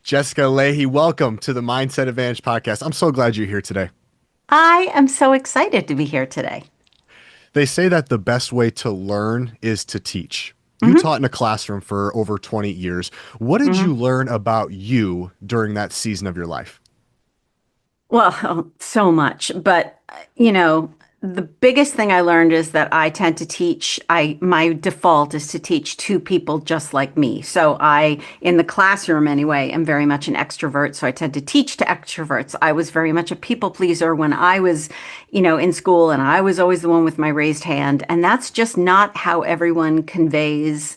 Jessica Lahey, welcome to the Mindset Advantage podcast. I'm so glad you're here today. I am so excited to be here today. They say that the best way to learn is to teach. You hmm taught in a classroom for over 20 years. What did you hmm learn about you during that season of your life? Well, so much, but the biggest thing I learned is that I tend to teach. My default is to teach to people just like me. So in the classroom anyway, am very much an extrovert. So I tend to teach to extroverts. I was very much a people pleaser when I was, in school, and I was always the one with my raised hand. And that's just not how everyone conveys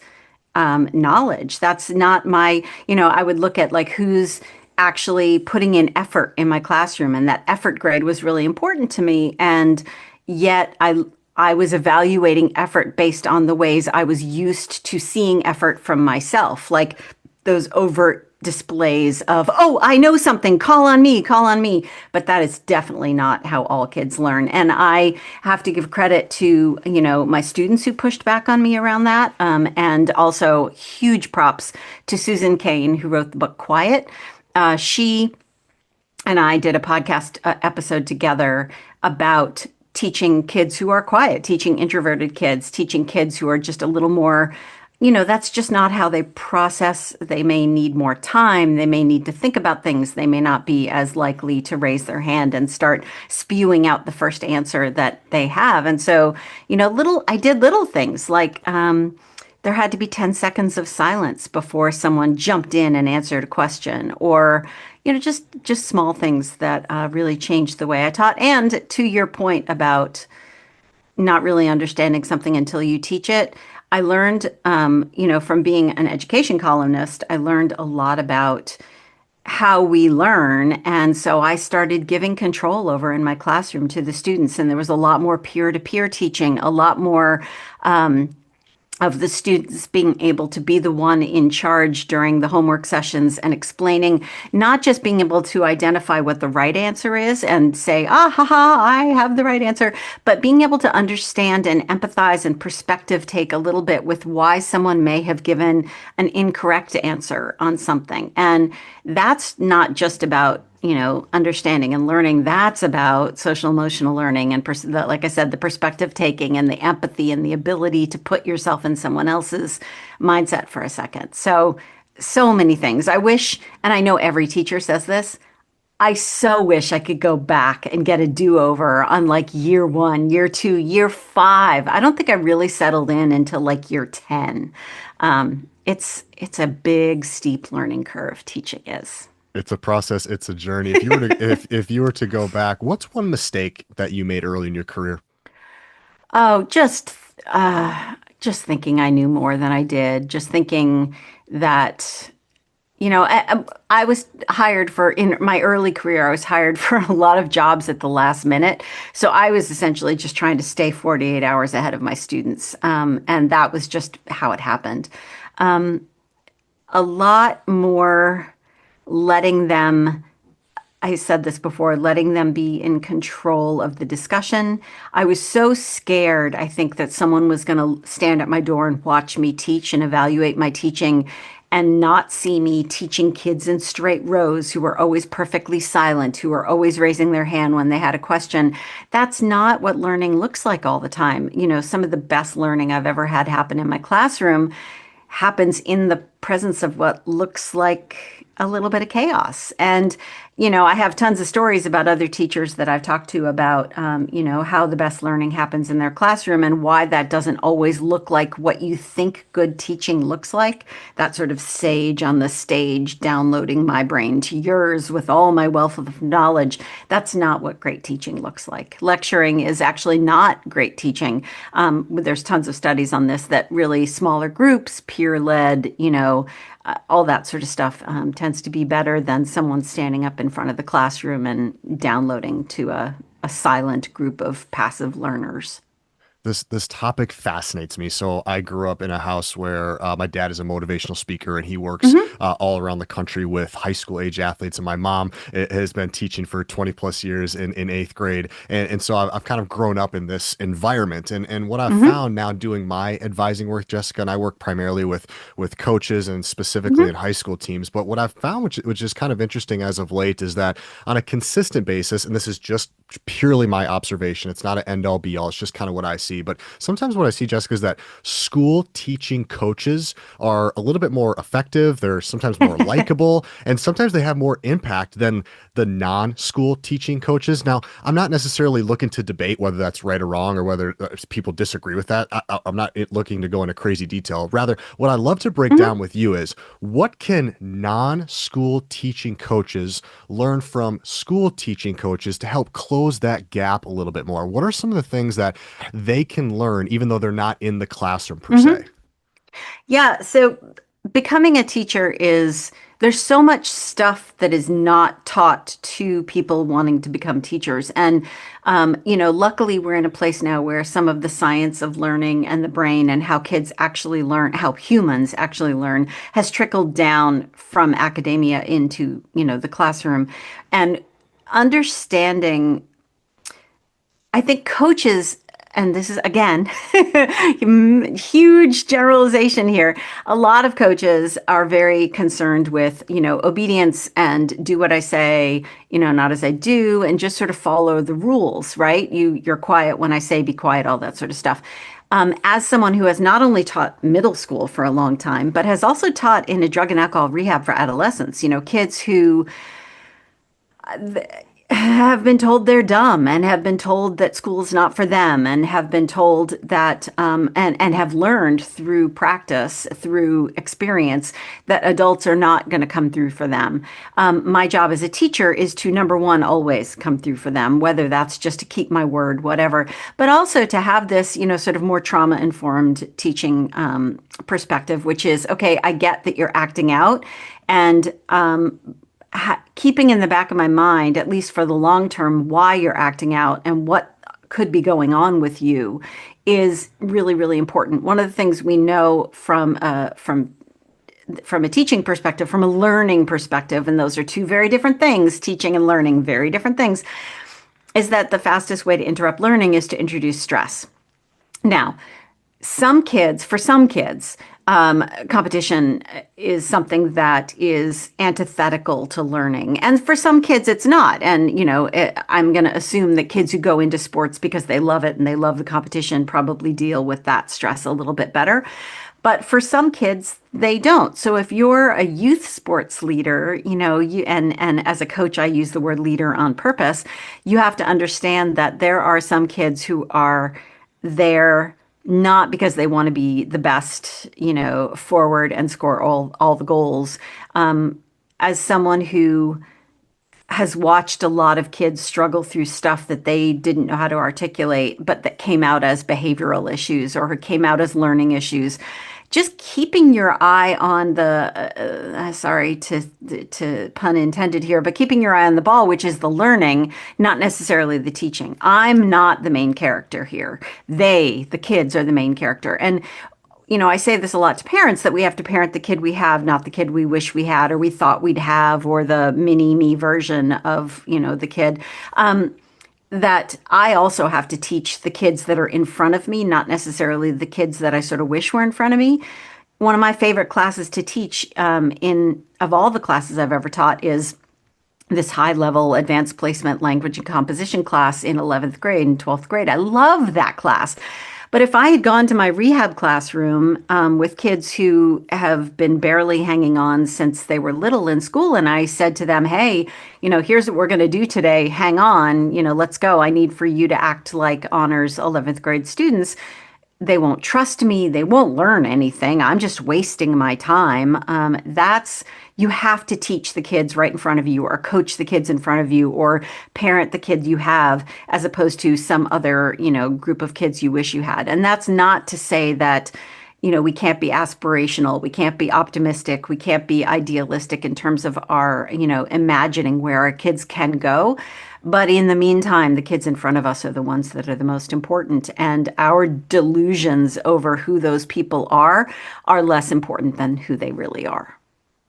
knowledge. That's not I would look at like who's actually putting in effort in my classroom, and that effort grade was really important to me. And yet I was evaluating effort based on the ways I was used to seeing effort from myself, like those overt displays of, oh, I know something, call on me, call on me. But that is definitely not how all kids learn. And I have to give credit to, my students who pushed back on me around that. And also huge props to Susan Cain, who wrote the book Quiet. She and I did a podcast episode together about teaching kids who are quiet, teaching introverted kids, teaching kids who are just a little more, that's just not how they process. They may need more time. They may need to think about things. They may not be as likely to raise their hand and start spewing out the first answer that they have. And so, I did little things like, there had to be 10 seconds of silence before someone jumped in and answered a question, or just small things that really changed the way I taught. And to your point about not really understanding something until you teach it, I learned, from being an education columnist, I learned a lot about how we learn. And so I started giving control over in my classroom to the students. And there was a lot more peer-to-peer teaching, a lot more of the students being able to be the one in charge during the homework sessions and explaining, not just being able to identify what the right answer is and say, ah, ha, ha, I have the right answer, but being able to understand and empathize and perspective take a little bit with why someone may have given an incorrect answer on something. And that's not just about understanding and learning. That's about social emotional learning and, like I said, the perspective taking and the empathy and the ability to put yourself in someone else's mindset for a second. So many things. I wish, and I know every teacher says this, I so wish I could go back and get a do-over on like year one, year two, year five. I don't think I really settled in until like year 10. It's a big, steep learning curve, teaching is. It's a process, it's a journey. If you were to go back, what's one mistake that you made early in your career? Oh, just thinking I knew more than I did. Just thinking that, I was hired for, in my early career, I was hired for a lot of jobs at the last minute. So I was essentially just trying to stay 48 hours ahead of my students. And that was just how it happened. A lot more letting them, I said this before, letting them be in control of the discussion. I was so scared, I think, that someone was going to stand at my door and watch me teach and evaluate my teaching and not see me teaching kids in straight rows who were always perfectly silent, who were always raising their hand when they had a question. That's not what learning looks like all the time. Some of the best learning I've ever had happen in my classroom happens in the presence of what looks like a little bit of chaos. And, I have tons of stories about other teachers that I've talked to about, how the best learning happens in their classroom and why that doesn't always look like what you think good teaching looks like. That sort of sage on the stage, downloading my brain to yours with all my wealth of knowledge. That's not what great teaching looks like. Lecturing is actually not great teaching. There's tons of studies on this that really smaller groups, peer-led, all that sort of stuff tends to be better than someone standing up in front of the classroom and downloading to a silent group of passive learners. This topic fascinates me. So I grew up in a house where my dad is a motivational speaker and he works Hmm. all around the country with high school age athletes. And my mom has been teaching for 20 plus years in eighth grade. And so I've kind of grown up in this environment. And what I've Hmm. found now doing my advising work, Jessica, and I work primarily with coaches and specifically in Hmm. high school teams. But what I've found, which is kind of interesting as of late, is that on a consistent basis, and this is just purely my observation, it's not an end all be all, it's just kind of what I see. But sometimes what I see, Jessica, is that school teaching coaches are a little bit more effective. They're sometimes more likable, and sometimes they have more impact than the non-school teaching coaches. Now, I'm not necessarily looking to debate whether that's right or wrong or whether people disagree with that. I'm not looking to go into crazy detail. Rather, what I'd love to break down Hmm. with you is what can non-school teaching coaches learn from school teaching coaches to help close that gap a little bit more? What are some of the things that they can learn even though they're not in the classroom per se? Hmm. Yeah, so becoming a teacher is there's so much stuff that is not taught to people wanting to become teachers. And luckily we're in a place now where some of the science of learning and the brain and how kids actually learn, how humans actually learn, has trickled down from academia into, the classroom. And understanding I think coaches, and this is again, huge generalization here. A lot of coaches are very concerned with, obedience and do what I say, not as I do, and just sort of follow the rules, right? You're quiet when I say be quiet, all that sort of stuff. As someone who has not only taught middle school for a long time, but has also taught in a drug and alcohol rehab for adolescents, kids who have been told they're dumb and have been told that school's not for them and have been told that and have learned through practice, through experience, that adults are not going to come through for them. My job as a teacher is to, number one, always come through for them, whether that's just to keep my word, whatever, but also to have this, sort of more trauma informed teaching perspective, which is, okay, I get that you're acting out, and keeping in the back of my mind, at least for the long term, why you're acting out and what could be going on with you is really, really important. One of the things we know from a teaching perspective, from a learning perspective, and those are two very different things, teaching and learning, very different things, is that the fastest way to interrupt learning is to introduce stress. Now, for some kids, competition is something that is antithetical to learning. And for some kids, it's not. And, I'm going to assume that kids who go into sports because they love it and they love the competition probably deal with that stress a little bit better. But for some kids, they don't. So if you're a youth sports leader, and as a coach, I use the word leader on purpose, you have to understand that there are some kids who are there not because they want to be the best, forward and score all the goals. As someone who has watched a lot of kids struggle through stuff that they didn't know how to articulate, but that came out as behavioral issues or came out as learning issues. Just keeping your eye on sorry to pun intended here, but keeping your eye on the ball, which is the learning, not necessarily the teaching. I'm not the main character here. The kids, are the main character. And I say this a lot to parents that we have to parent the kid we have, not the kid we wish we had or we thought we'd have, or the mini me version of, the kid. That I also have to teach the kids that are in front of me, not necessarily the kids that I sort of wish were in front of me. One of my favorite classes to teach in of all the classes I've ever taught is this high level advanced placement language and composition class in 11th grade and 12th grade. I love that class. But if I had gone to my rehab classroom with kids who have been barely hanging on since they were little in school, and I said to them, hey, here's what we're going to do today. Hang on, let's go. I need for you to act like honors 11th grade students. They won't trust me. They won't learn anything. I'm just wasting my time. You have to teach the kids right in front of you, or coach the kids in front of you, or parent the kids you have, as opposed to some other, group of kids you wish you had. And that's not to say that we can't be aspirational, we can't be optimistic, we can't be idealistic in terms of our, imagining where our kids can go. But in the meantime, the kids in front of us are the ones that are the most important, and our delusions over who those people are less important than who they really are.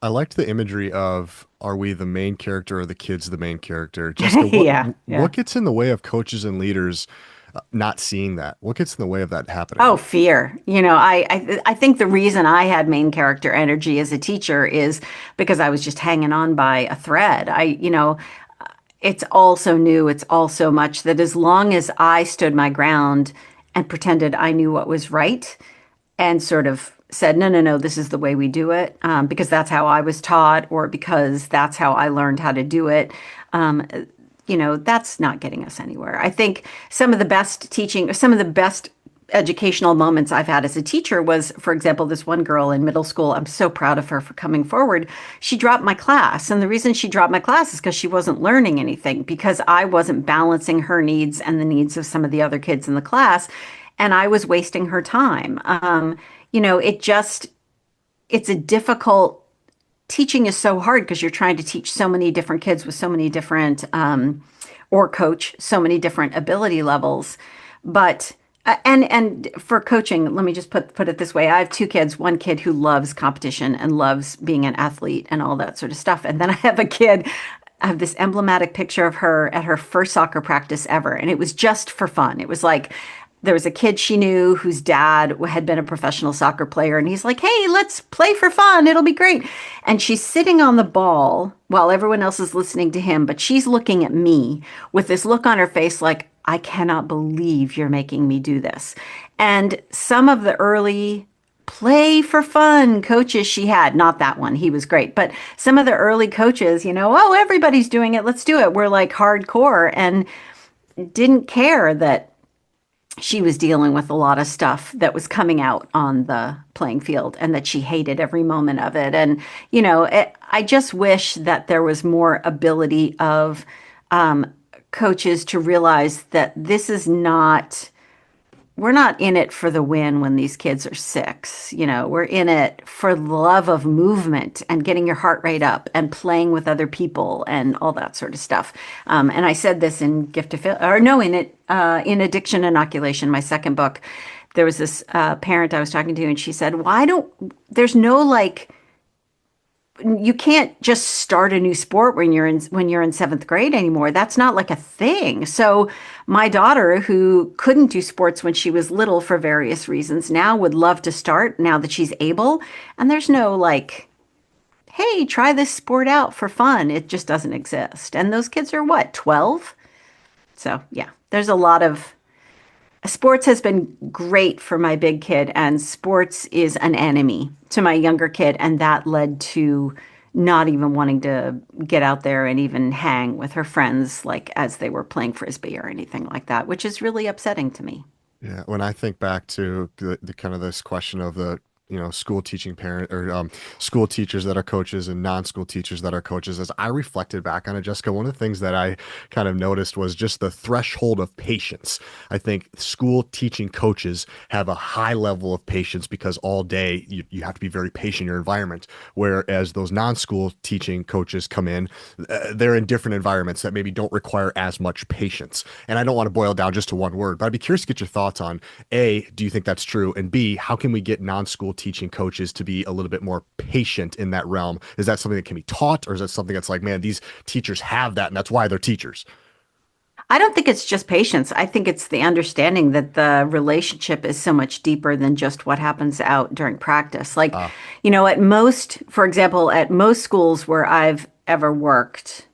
I liked the imagery of are we the main character or the kids the main character? Jessica, what Yeah, yeah. what gets in the way of coaches and leaders not seeing that? What gets in the way of that happening? Oh, fear. I think the reason I had main character energy as a teacher is because I was just hanging on by a thread. It's all so new, it's all so much that as long as I stood my ground and pretended I knew what was right and sort of said, no, no, no, this is the way we do it, because that's how I was taught, or because that's how I learned how to do it. Um, that's not getting us anywhere. I think some of the best educational moments I've had as a teacher was, for example, this one girl in middle school. I'm so proud of her for coming forward. She dropped my class. And the reason she dropped my class is because she wasn't learning anything, because I wasn't balancing her needs and the needs of some of the other kids in the class. And I was wasting her time. It's a difficult teaching is so hard because you're trying to teach so many different kids with so many different or coach so many different ability levels. But and for coaching, let me just put it this way. I have two kids, one kid who loves competition and loves being an athlete and all that sort of stuff. And then I have this emblematic picture of her at her first soccer practice ever. And it was just for fun. It was like there was a kid she knew whose dad had been a professional soccer player. And he's like, hey, let's play for fun. It'll be great. And she's sitting on the ball while everyone else is listening to him. But she's looking at me with this look on her face like, I cannot believe you're making me do this. And some of the early play for fun coaches she had, not that one, he was great, but some of the early coaches, oh, everybody's doing it, let's do it. We're like hardcore and didn't care that she was dealing with a lot of stuff that was coming out on the playing field and that she hated every moment of it. And, I just wish that there was more ability of coaches to realize that we're not in it for the win when these kids are six. We're in it for the love of movement and getting your heart rate up and playing with other people and all that sort of stuff. And I said this in Gift of Fail, or no, in Addiction Inoculation, my second book. There was this parent I was talking to, and she said, there's no like, you can't just start a new sport when you're in seventh grade anymore. That's not like a thing. So my daughter, who couldn't do sports when she was little for various reasons, now would love to start now that she's able. And there's no like, hey, try this sport out for fun. It just doesn't exist. And those kids are what, 12? So yeah, there's a lot of sports has been great for my big kid, and sports is an enemy to my younger kid. And that led to not even wanting to get out there and even hang with her friends, like as they were playing frisbee or anything like that, which is really upsetting to me. Yeah, when I think back to the kind of this question of the school teaching parent or school teachers that are coaches and non-school teachers that are coaches, as I reflected back on it, Jessica, one of the things that I kind of noticed was just the threshold of patience. I think school teaching coaches have a high level of patience because all day you have to be very patient in your environment, whereas those non-school teaching coaches come in, they're in different environments that maybe don't require as much patience. And I don't want to boil down just to one word, but I'd be curious to get your thoughts on A, do you think that's true? And B, how can we get non-school teaching coaches to be a little bit more patient in that realm? Is that something that can be taught, or is that something that's like, man, these teachers have that and that's why they're teachers? I don't think it's just patience. I think it's the understanding that the relationship is so much deeper than just what happens out during practice. Like, Uh, for example, at most schools where I've ever worked,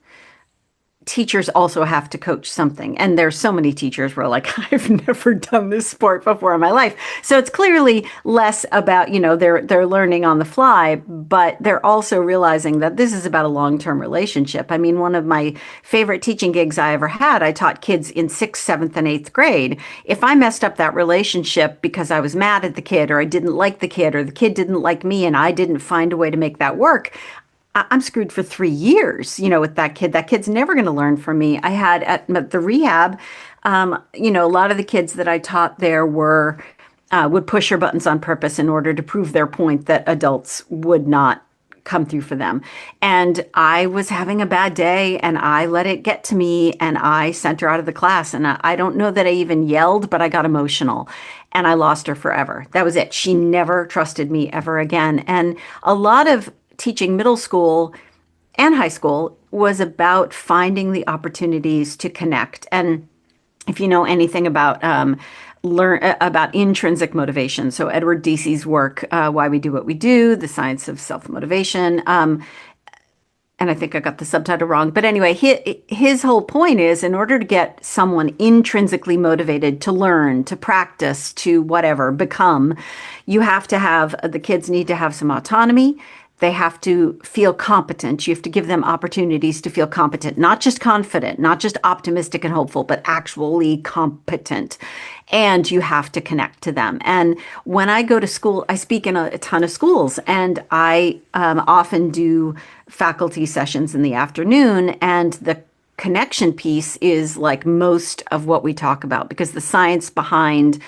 teachers also have to coach something. And there's so many teachers where like, I've never done this sport before in my life. So it's clearly less about, they're learning on the fly, but they're also realizing that this is about a long-term relationship. I mean, one of my favorite teaching gigs I ever had, I taught kids in sixth, seventh, and eighth grade. If I messed up that relationship because I was mad at the kid, or I didn't like the kid, or the kid didn't like me, and I didn't find a way to make that work, I'm screwed for 3 years, with that kid. That kid's never going to learn from me. I had at the rehab, a lot of the kids that I taught there were would push her buttons on purpose in order to prove their point that adults would not come through for them. And I was having a bad day and I let it get to me and I sent her out of the class. And I don't know that I even yelled, but I got emotional and I lost her forever. That was it. She never trusted me ever again. And a lot of teaching middle school and high school was about finding the opportunities to connect. And if you know anything about learn about intrinsic motivation, so Edward Dece's work, Why We Do What We Do, The Science of Self-Motivation, and I think I got the subtitle wrong. But anyway, his whole point is in order to get someone intrinsically motivated to learn, to practice, to whatever, become, you have to have the kids need to have some autonomy. They have to feel competent. You have to give them opportunities to feel competent, not just confident, not just optimistic and hopeful, but actually competent. And you have to connect to them. And when I go to school, I speak in a ton of schools, and I often do faculty sessions in the afternoon. And the connection piece is like most of what we talk about because the science behind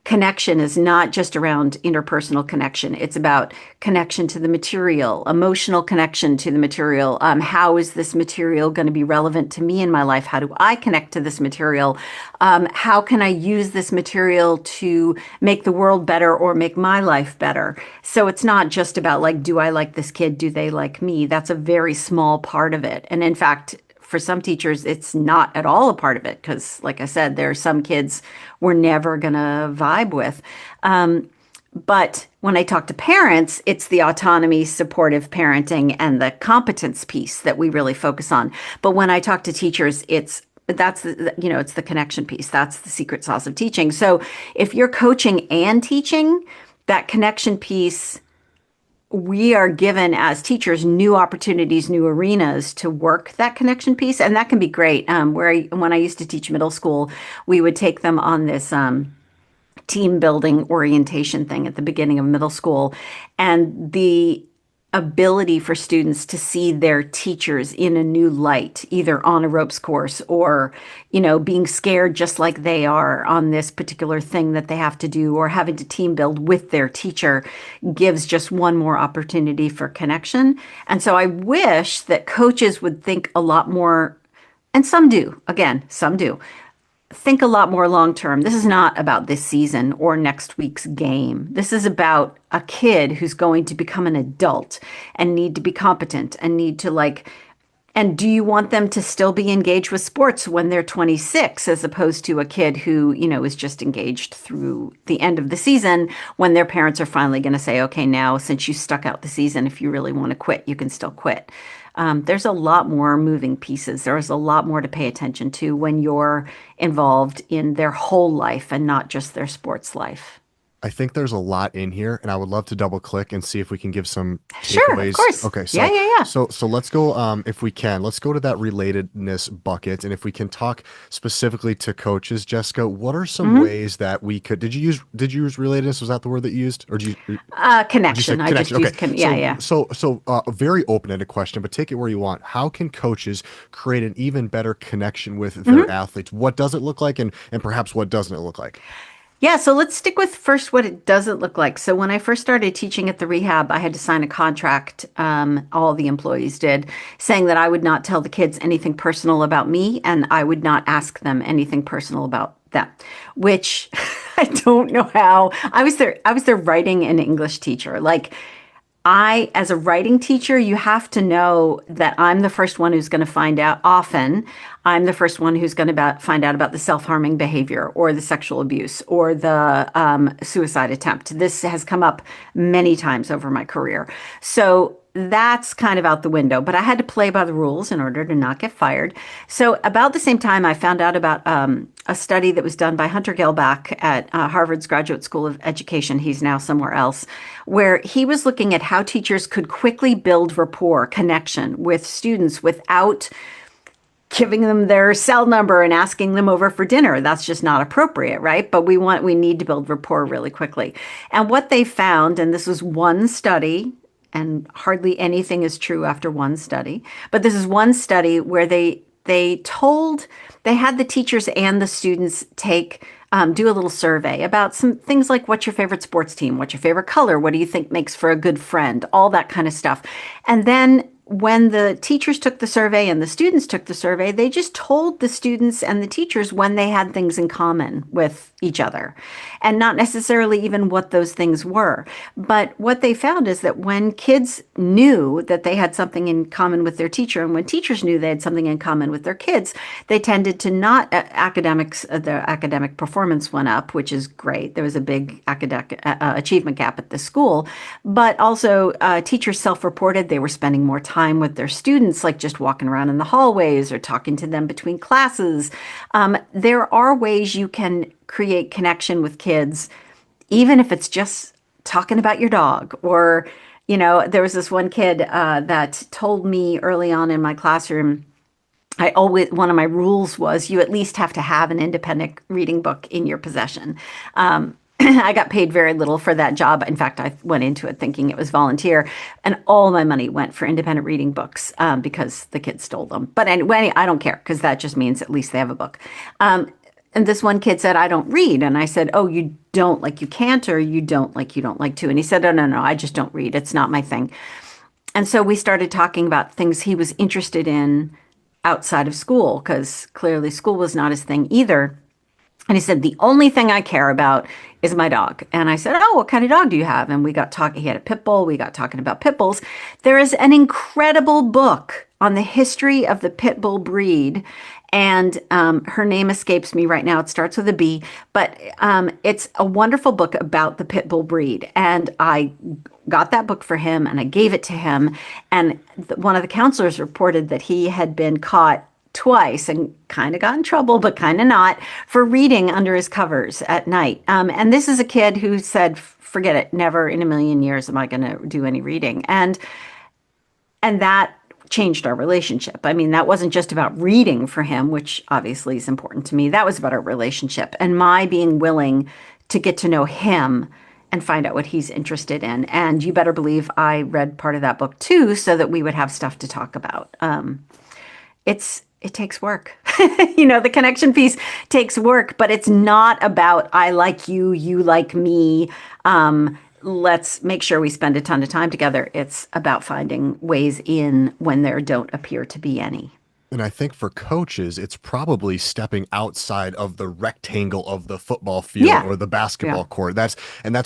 connection is not just around interpersonal connection. It's about connection to the material, emotional connection to the material. How is this material going to be relevant to me in my life? How do I connect to this material? How can I use this material to make the world better or make my life better? So it's not just about like, do I like this kid? Do they like me? That's a very small part of it. And in fact, for some teachers, it's not at all a part of it because, like I said, there are some kids we're never going to vibe with. But when I talk to parents, it's the autonomy, supportive parenting, and the competence piece that we really focus on. But when I talk to teachers, it's the connection piece. That's the secret sauce of teaching. So if you're coaching and teaching, that connection piece we are given as teachers new opportunities, new arenas to work that connection piece, and that can be great. When I used to teach middle school, we would take them on this team building orientation thing at the beginning of middle school, and the ability for students to see their teachers in a new light, either on a ropes course or, being scared just like they are on this particular thing that they have to do or having to team build with their teacher gives just one more opportunity for connection. And so I wish that coaches would think a lot more, and some do, again, some do, think a lot more long term. This is not about this season or next week's game. This is about a kid who's going to become an adult and need to be competent and need to and do you want them to still be engaged with sports when they're 26 as opposed to a kid who, is just engaged through the end of the season when their parents are finally going to say, okay, now since you stuck out the season, if you really want to quit, you can still quit. There's a lot more moving pieces. There's a lot more to pay attention to when you're involved in their whole life and not just their sports life. I think there's a lot in here, and I would love to double click and see if we can give some Sure, of takeaways. course. Okay, Yeah, so yeah, yeah. so let's go if we can. Let's go to that relatedness bucket, and if we can talk specifically to coaches, Jessica, what are some hmm ways that we could did you use relatedness? Was that the word that you used? Or did you say Connection. I just connection? Okay. used yeah, yeah. A very open-ended question, but take it where you want. How can coaches create an even better connection with their hmm athletes? What does it look like and perhaps what doesn't it look like? Yeah, so let's stick with first what it doesn't look like. So when I first started teaching at the rehab, I had to sign a contract, all the employees did, saying that I would not tell the kids anything personal about me and I would not ask them anything personal about them, which I don't know how. I was their writing and English teacher. As a writing teacher, you have to know that I'm the first one who's going to find out. Often, I'm the first one who's going to find out about the self-harming behavior or the sexual abuse or the suicide attempt. This has come up many times over my career. So that's kind of out the window, but I had to play by the rules in order to not get fired. So about the same time, I found out about a study that was done by Hunter Gelbach at Harvard's Graduate School of Education. He's now somewhere else, where he was looking at how teachers could quickly build rapport, connection with students without giving them their cell number and asking them over for dinner. That's just not appropriate, right? But we need to build rapport really quickly. And what they found, and this was one study, and hardly anything is true after one study, but this is one study where they had the teachers and the students take do a little survey about some things like what's your favorite sports team, what's your favorite color, what do you think makes for a good friend, all that kind of stuff. And then when the teachers took the survey and the students took the survey, they just told the students and the teachers when they had things in common with each other and not necessarily even what those things were. But what they found is that when kids knew that they had something in common with their teacher and when teachers knew they had something in common with their kids, they tended to not academics, their academic performance went up, which is great. There was a big academic achievement gap at the school, but also teachers self-reported they were spending more time with their students, like just walking around in the hallways or talking to them between classes. There are ways you can create connection with kids, even if it's just talking about your dog or there was this one kid that told me early on in my classroom, one of my rules was you at least have to have an independent reading book in your possession. I got paid very little for that job. In fact, I went into it thinking it was volunteer, and all my money went for independent reading books because the kids stole them. But anyway, I don't care because that just means at least they have a book. And this one kid said, I don't read. And I said, oh, you don't like you can't, or you don't like to. And he said, oh, no, no, I just don't read. It's not my thing. And so we started talking about things he was interested in outside of school because clearly school was not his thing either. And he said, the only thing I care about is my dog. And I said, oh, what kind of dog do you have? And we got talking, he had a pit bull. We got talking about pit bulls. There is an incredible book on the history of the pit bull breed. And her name escapes me right now. It starts with a B, but it's a wonderful book about the pit bull breed. And I got that book for him and I gave it to him. And one of the counselors reported that he had been caught twice and kind of got in trouble, but kind of not, for reading under his covers at night. And this is a kid who said, forget it, never in a million years am I going to do any reading. And that changed our relationship. I mean, that wasn't just about reading for him, which obviously is important to me. That was about our relationship and my being willing to get to know him and find out what he's interested in. And you better believe I read part of that book too, so that we would have stuff to talk about. It takes work. The connection piece takes work, but it's not about I like you, you like me. Let's make sure we spend a ton of time together. It's about finding ways in when there don't appear to be any. And I think for coaches, it's probably stepping outside of the rectangle of the football field Yeah. or the Yeah. basketball court. That's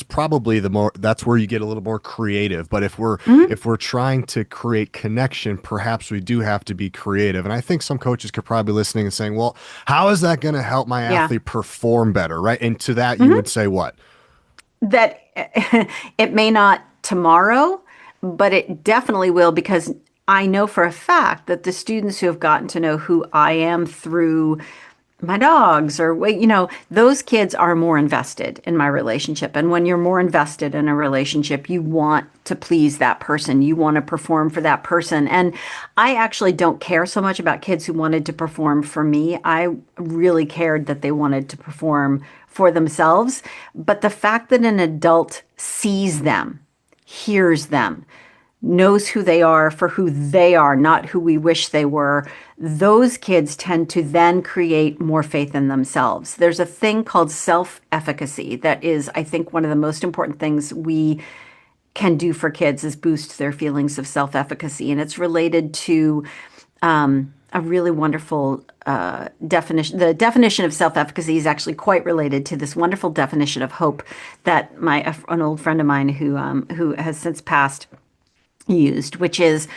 probably that's where you get a little more creative. But Mhm. if we're trying to create connection, perhaps we do have to be creative. And I think some coaches could probably be listening and saying, well, how is that going to help my Yeah. athlete perform better? Right. And to that you would Mhm. say what? That it may not tomorrow, but it definitely will because I know for a fact that the students who have gotten to know who I am through my dogs or those kids are more invested in my relationship. And when you're more invested in a relationship, you want to please that person. You want to perform for that person. And I actually don't care so much about kids who wanted to perform for me. I really cared that they wanted to perform for themselves. But the fact that an adult sees them, hears them, knows who they are for who they are, not who we wish they were, those kids tend to then create more faith in themselves. There's a thing called self-efficacy that is, I think, one of the most important things we can do for kids is boost their feelings of self-efficacy. And it's related to a really wonderful definition. The definition of self-efficacy is actually quite related to this wonderful definition of hope that an old friend of mine who has since passed used, which is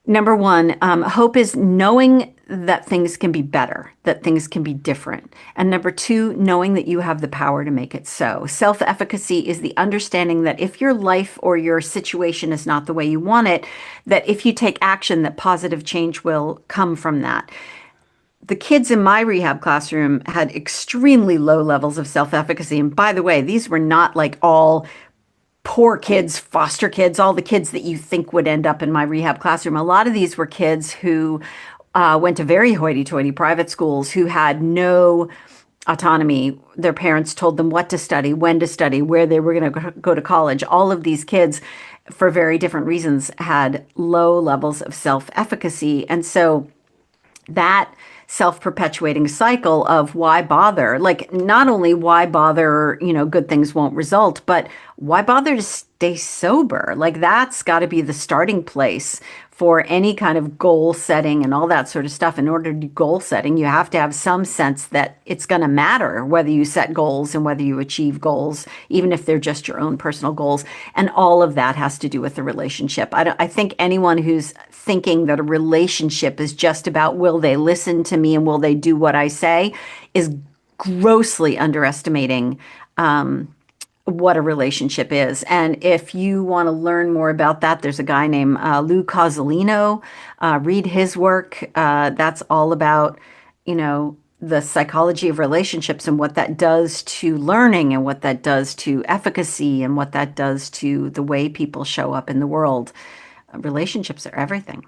number one, hope is knowing that things can be better, that things can be different. And number two, knowing that you have the power to make it so. Self-efficacy is the understanding that if your life or your situation is not the way you want it, that if you take action, that positive change will come from that. The kids in my rehab classroom had extremely low levels of self-efficacy. And by the way, these were not like all poor kids, foster kids, all the kids that you think would end up in my rehab classroom. A lot of these were kids who went to very hoity-toity private schools who had no autonomy. Their parents told them what to study, when to study, where they were going to go to college. All of these kids, for very different reasons, had low levels of self-efficacy. And so that self-perpetuating cycle of why bother? Like, not only why bother, good things won't result, but why bother to stay sober? Like, that's got to be the starting place for any kind of goal setting and all that sort of stuff. In order to do goal setting, you have to have some sense that it's going to matter whether you set goals and whether you achieve goals, even if they're just your own personal goals. And all of that has to do with the relationship. I think anyone who's thinking that a relationship is just about will they listen to me and will they do what I say is grossly underestimating what a relationship is. And if you want to learn more about that, there's a guy named Lou Cozolino. Read his work. That's all about, the psychology of relationships and what that does to learning and what that does to efficacy and what that does to the way people show up in the world. Relationships are everything.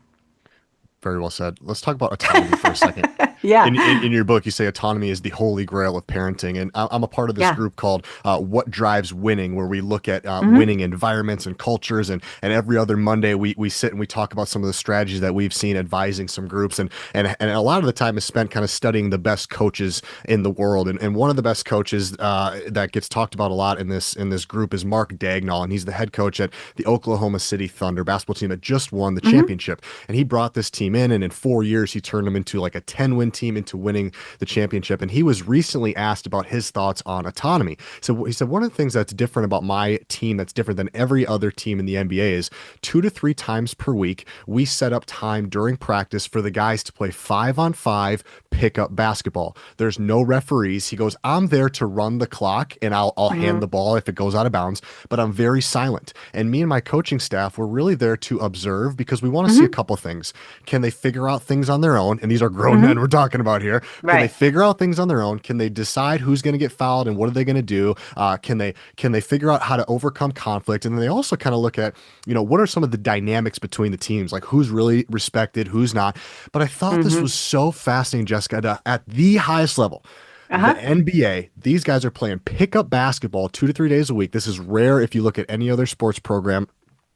Very well said. Let's talk about autonomy for a second. Yeah. In your book, you say autonomy is the holy grail of parenting, and I'm a part of this Yeah. group called "What Drives Winning," where we look at Hmm. winning environments and cultures, and every other Monday we sit and we talk about some of the strategies that we've seen advising some groups, and a lot of the time is spent kind of studying the best coaches in the world, and one of the best coaches that gets talked about a lot in this group is Mark Dagnall, and he's the head coach at the Oklahoma City Thunder basketball team that just won the Hmm. championship, and he brought this team in, and in 4 years he turned them into like a 10-win team into winning the championship. And he was recently asked about his thoughts on autonomy. So he said one of the things that's different about my team that's different than every other team in the NBA is 2 to 3 times per week we set up time during practice for the guys to play 5-on-5 pickup basketball. There's no referees. He goes, I'm there to run the clock and I'll hand Hmm. the ball if it goes out of bounds, but I'm very silent. And me and my coaching staff, we're really there to observe because we want to see a Hmm. couple things. Can they figure out things on their own? And these are grown men Hmm. we're talking about here. Can they Right. figure out things on their own? Can they decide who's going to get fouled and what are they going to do? Can they figure out how to overcome conflict? And then they also kind of look at, what are some of the dynamics between the teams, like who's really respected, who's not. But I thought this Hmm. was so fascinating, Jessica, at the highest level. The Uh-huh. NBA, these guys are playing pickup basketball 2 to 3 days a week. This is rare if you look at any other sports program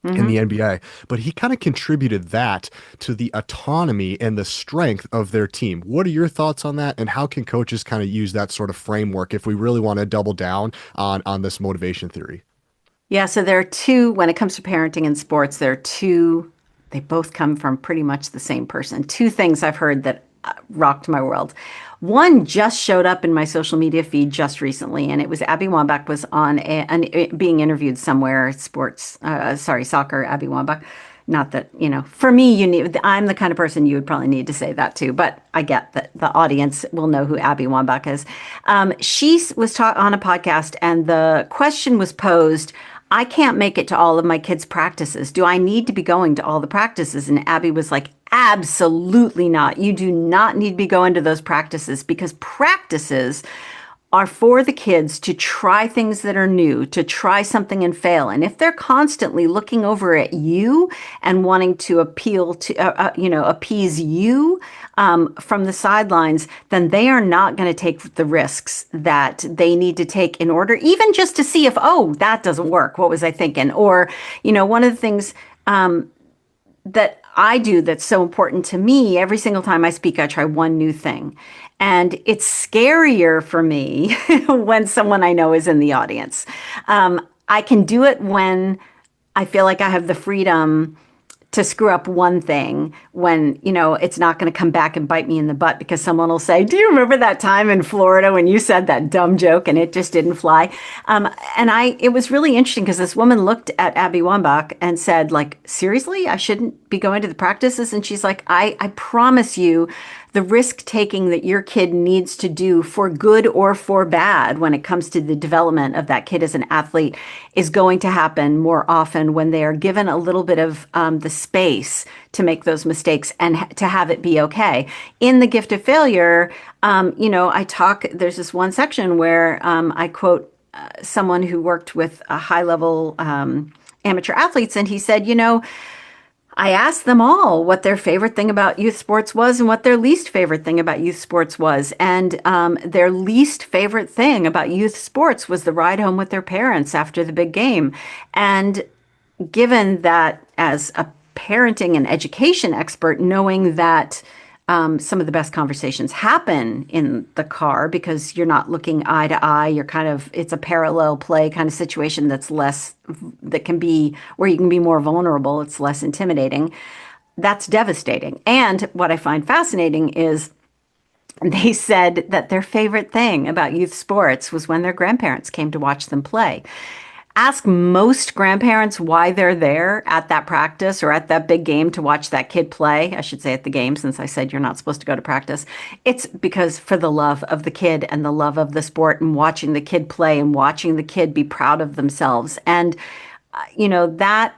in the Hmm. NBA, but he kind of contributed that to the autonomy and the strength of their team. What are your thoughts on that, and how can coaches kind of use that sort of framework if we really want to double down on this motivation theory? Yeah, so there are two, when it comes to parenting and sports, there are two, they both come from pretty much the same person. Two things I've heard that rocked my world. One just showed up in my social media feed just recently, and it was Abby Wambach was on being interviewed somewhere, soccer, Abby Wambach. Not that, for me, I'm the kind of person you would probably need to say that to, but I get that the audience will know who Abby Wambach is. She was on a podcast, and the question was posed, I can't make it to all of my kids' practices. Do I need to be going to all the practices? And Abby was like, absolutely not. You do not need to be going to those practices because practices are for the kids to try things that are new, to try something and fail. And if they're constantly looking over at you and wanting to appease you from the sidelines, then they are not going to take the risks that they need to take in order, even just to see if, oh, that doesn't work. What was I thinking? Or, one of the things that I do that's so important to me, every single time I speak, I try one new thing. And it's scarier for me when someone I know is in the audience. I can do it when I feel like I have the freedom to screw up one thing when, it's not going to come back and bite me in the butt because someone will say, do you remember that time in Florida when you said that dumb joke and it just didn't fly? It was really interesting because this woman looked at Abby Wambach and said, like, seriously, I shouldn't be going to the practices? And she's like, I promise you, the risk taking that your kid needs to do for good or for bad when it comes to the development of that kid as an athlete is going to happen more often when they are given a little bit of the space to make those mistakes and to have it be okay. In The Gift of Failure, there's this one section where I quote someone who worked with a high level amateur athletes, and he said, I asked them all what their favorite thing about youth sports was and what their least favorite thing about youth sports was. And their least favorite thing about youth sports was the ride home with their parents after the big game. And given that as a parenting and education expert, knowing that some of the best conversations happen in the car because you're not looking eye to eye. You're kind of, it's a parallel play kind of situation that can be where you can be more vulnerable. It's less intimidating. That's devastating. And what I find fascinating is they said that their favorite thing about youth sports was when their grandparents came to watch them play. Ask most grandparents why they're there at that practice or at that big game to watch that kid play. I should say at the game, since I said you're not supposed to go to practice. It's because for the love of the kid and the love of the sport and watching the kid play and watching the kid be proud of themselves. And, that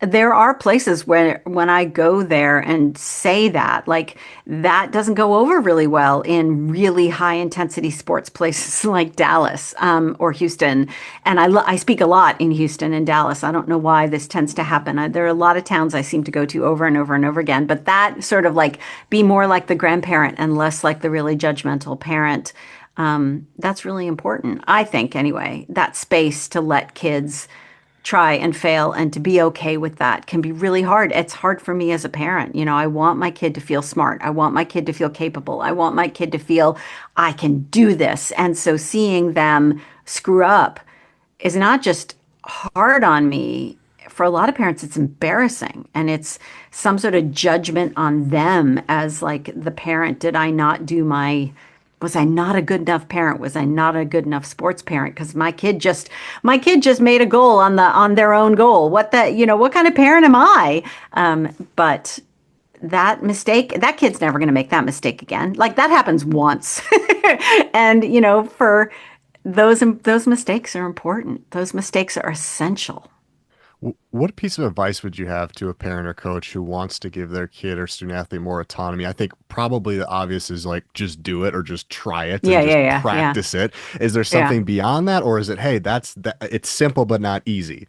there are places where when I go there and say that, like that doesn't go over really well in really high intensity sports places like Dallas or Houston. And I speak a lot in Houston and Dallas. I don't know why this tends to happen. There are a lot of towns I seem to go to over and over and over again. But that sort of like be more like the grandparent and less like the really judgmental parent. That's really important, I think, anyway, that space to let kids try and fail and to be okay with that can be really hard. It's hard for me as a parent. I want my kid to feel smart. I want my kid to feel capable. I want my kid to feel I can do this. And so seeing them screw up is not just hard on me. For a lot of parents, it's embarrassing and it's some sort of judgment on them as like the parent. Was I not a good enough parent? Was I not a good enough sports parent? Because my kid just made a goal on their own goal. What kind of parent am I? But that kid's never going to make that mistake again. Like that happens once, and for those mistakes are important. Those mistakes are essential. What piece of advice would you have to a parent or coach who wants to give their kid or student athlete more autonomy? I think probably the obvious is like just do it or just try it Yeah, and yeah, just yeah, yeah, practice it. Is there yeah. something beyond that, or is it, hey, it's simple but not easy?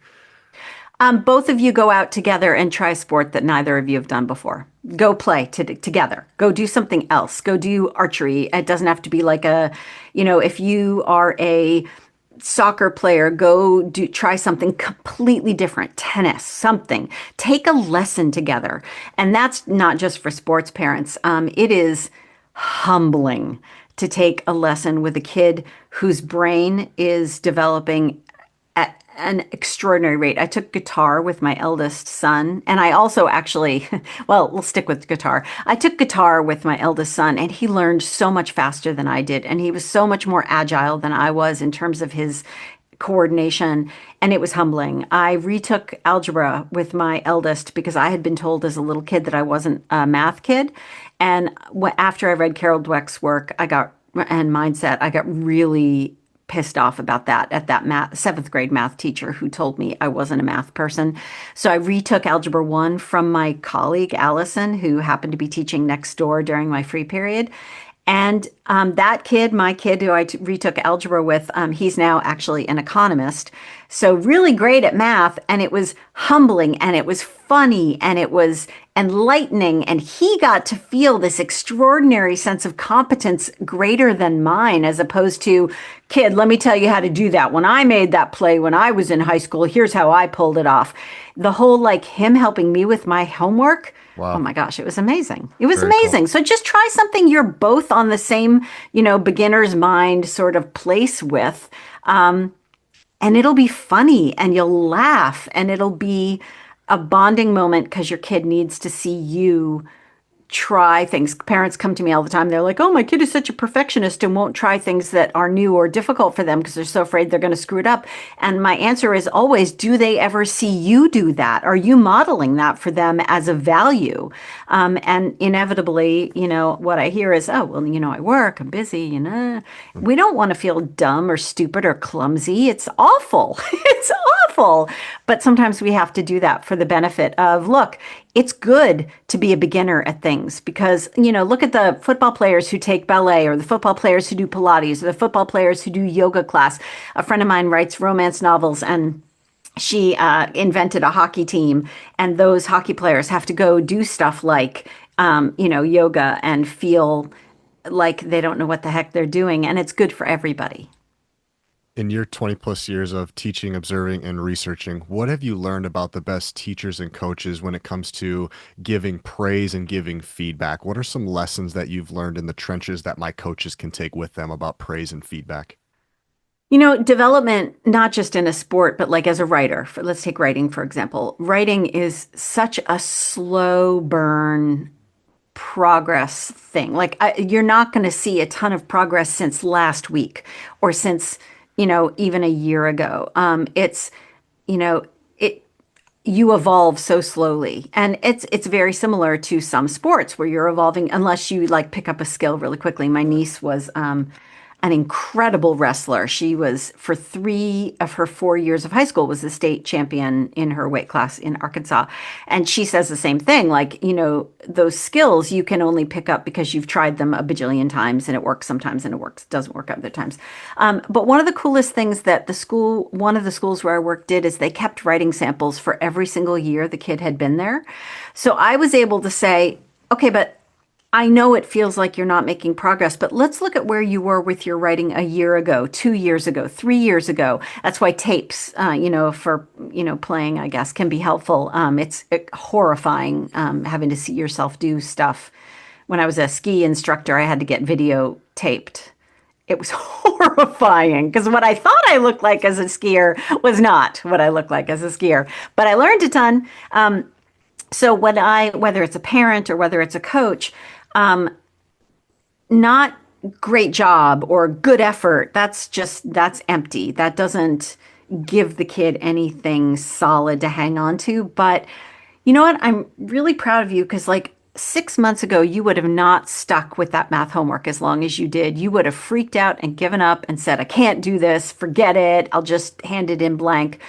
Both of you go out together and try a sport that neither of you have done before. Go play together. Go do something else. Go do archery. It doesn't have to be like if you are a soccer player, try something completely different, tennis, something. Take a lesson together. And that's not just for sports parents. It is humbling to take a lesson with a kid whose brain is developing at an extraordinary rate. I took guitar with my eldest son, and I also actually, well, we'll stick with guitar. I took guitar with my eldest son, and he learned so much faster than I did, and he was so much more agile than I was in terms of his coordination, and it was humbling. I retook algebra with my eldest because I had been told as a little kid that I wasn't a math kid, and after I read Carol Dweck's work, and mindset, I got really pissed off about that at that seventh grade math teacher who told me I wasn't a math person. So I retook Algebra 1 from my colleague Allison, who happened to be teaching next door during my free period. And that kid, my kid who I retook algebra with, he's now actually an economist. So really great at math. And it was humbling and it was funny and it was enlightening. And he got to feel this extraordinary sense of competence greater than mine, as opposed to, kid, let me tell you how to do that. When I made that play when I was in high school, here's how I pulled it off. The whole like him helping me with my homework. Oh Wow, my gosh, it was amazing. It was very cool. amazing. So just try something you're both on the same, beginner's mind sort of place with. And it'll be funny and you'll laugh and it'll be a bonding moment because your kid needs to see you try things. Parents come to me all the time. They're like, oh, my kid is such a perfectionist and won't try things that are new or difficult for them because they're so afraid they're going to screw it up. And my answer is always, do they ever see you do that? Are you modeling that for them as a value? And inevitably, what I hear is, oh, well, I work, I'm busy. We don't want to feel dumb or stupid or clumsy. It's awful. It's awful. But sometimes we have to do that for the benefit of, look, it's good to be a beginner at things because, look at the football players who take ballet or the football players who do Pilates or the football players who do yoga class. A friend of mine writes romance novels and she invented a hockey team, and those hockey players have to go do stuff like, yoga and feel like they don't know what the heck they're doing. And it's good for everybody. In your 20 plus years of teaching, observing, and researching, what have you learned about the best teachers and coaches when it comes to giving praise and giving feedback? What are some lessons that you've learned in the trenches that my coaches can take with them about praise and feedback? Development, not just in a sport, but like as a writer, let's take writing, for example. Writing is such a slow burn progress thing. Like you're not going to see a ton of progress since last week or since, even a year ago. You know, it you evolve so slowly. And it's very similar to some sports where you're evolving unless you like pick up a skill really quickly. My niece was an incredible wrestler. She was for 3 of her 4 years of high school was the state champion in her weight class in Arkansas. And she says the same thing, like, those skills you can only pick up because you've tried them a bajillion times and it works sometimes and doesn't work other times. But one of the coolest things that one of the schools where I worked did is they kept writing samples for every single year the kid had been there. So I was able to say, okay, but I know it feels like you're not making progress, but let's look at where you were with your writing a year ago, 2 years ago, 3 years ago. That's why tapes, for, playing, I guess, can be helpful. It's horrifying having to see yourself do stuff. When I was a ski instructor, I had to get video taped. It was horrifying because what I thought I looked like as a skier was not what I looked like as a skier. But I learned a ton. So whether it's a parent or whether it's a coach, not great job or good effort, that's empty. That doesn't give the kid anything solid to hang on to. But you know what? I'm really proud of you because like 6 months ago, you would have not stuck with that math homework as long as you did. You would have freaked out and given up and said, I can't do this, forget it, I'll just hand it in blank.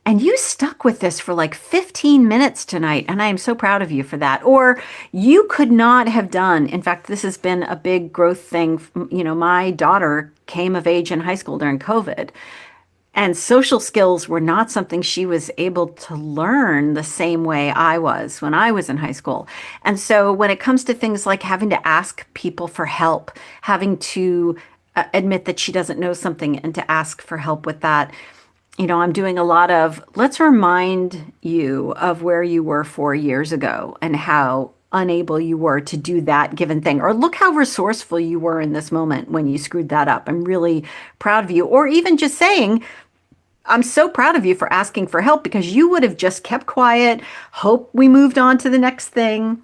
And you stuck with this for like 15 minutes tonight, and I am so proud of you for that. Or you could not have done, in fact, this has been a big growth thing. My daughter came of age in high school during COVID, and social skills were not something she was able to learn the same way I was when I was in high school. And so when it comes to things like having to ask people for help, having to admit that she doesn't know something and to ask for help with that, I'm doing a lot of let's remind you of where you were 4 years ago and how unable you were to do that given thing. Or look how resourceful you were in this moment when you screwed that up. I'm really proud of you. Or even just saying, I'm so proud of you for asking for help because you would have just kept quiet, hope we moved on to the next thing.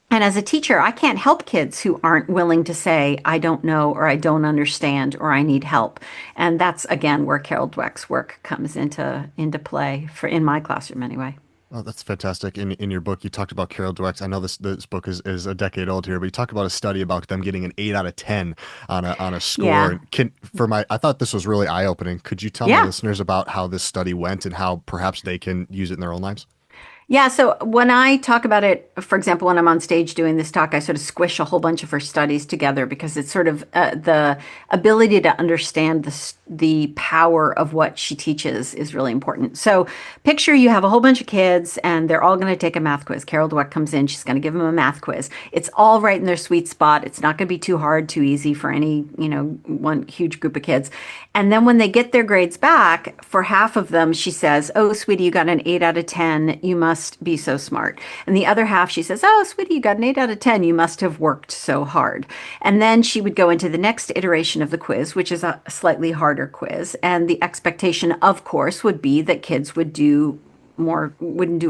And as a teacher, I can't help kids who aren't willing to say, I don't know, or I don't understand, or I need help. And that's, again, where Carol Dweck's work comes into play for in my classroom anyway. Oh, that's fantastic. In your book, you talked about Carol Dweck's. I know this book is a decade old here, but you talk about a study about them getting an 8 out of 10 on a score. Yeah. And I thought this was really eye-opening. Could you tell my Yeah. listeners about how this study went and how perhaps they can use it in their own lives? Yeah, so when I talk about it, for example, when I'm on stage doing this talk, I sort of squish a whole bunch of her studies together because it's sort of the ability to understand the power of what she teaches is really important. So picture you have a whole bunch of kids and they're all going to take a math quiz. Carol Dweck comes in, she's going to give them a math quiz. It's all right in their sweet spot. It's not going to be too hard, too easy for any, one huge group of kids. And then when they get their grades back, for half of them, she says, oh, sweetie, you got an 8 out of 10. You must be so smart. And the other half, she says, oh, sweetie, you got an 8 out of 10. You must have worked so hard. And then she would go into the next iteration of the quiz, which is a slightly harder quiz. And the expectation, of course, would be that kids wouldn't do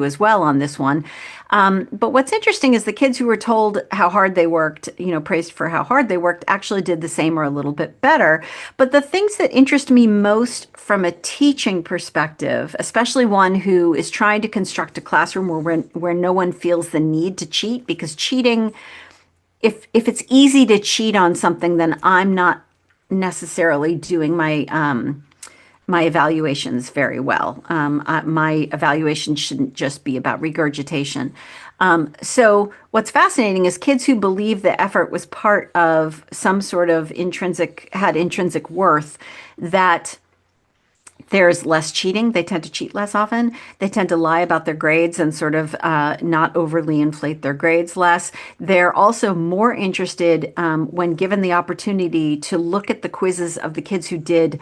as well on this one. But what's interesting is the kids who were told how hard they worked, praised for how hard they worked, actually did the same or a little bit better. But the things that interest me most from a teaching perspective, especially one who is trying to construct a classroom where no one feels the need to cheat, because cheating, if it's easy to cheat on something, then I'm not necessarily doing my evaluations very well. My evaluation shouldn't just be about regurgitation. So what's fascinating is kids who believe the effort was part of some sort of had intrinsic worth, that there's less cheating. They tend to cheat less often. They tend to lie about their grades and sort of not overly inflate their grades less. They're also more interested when given the opportunity to look at the quizzes of the kids who did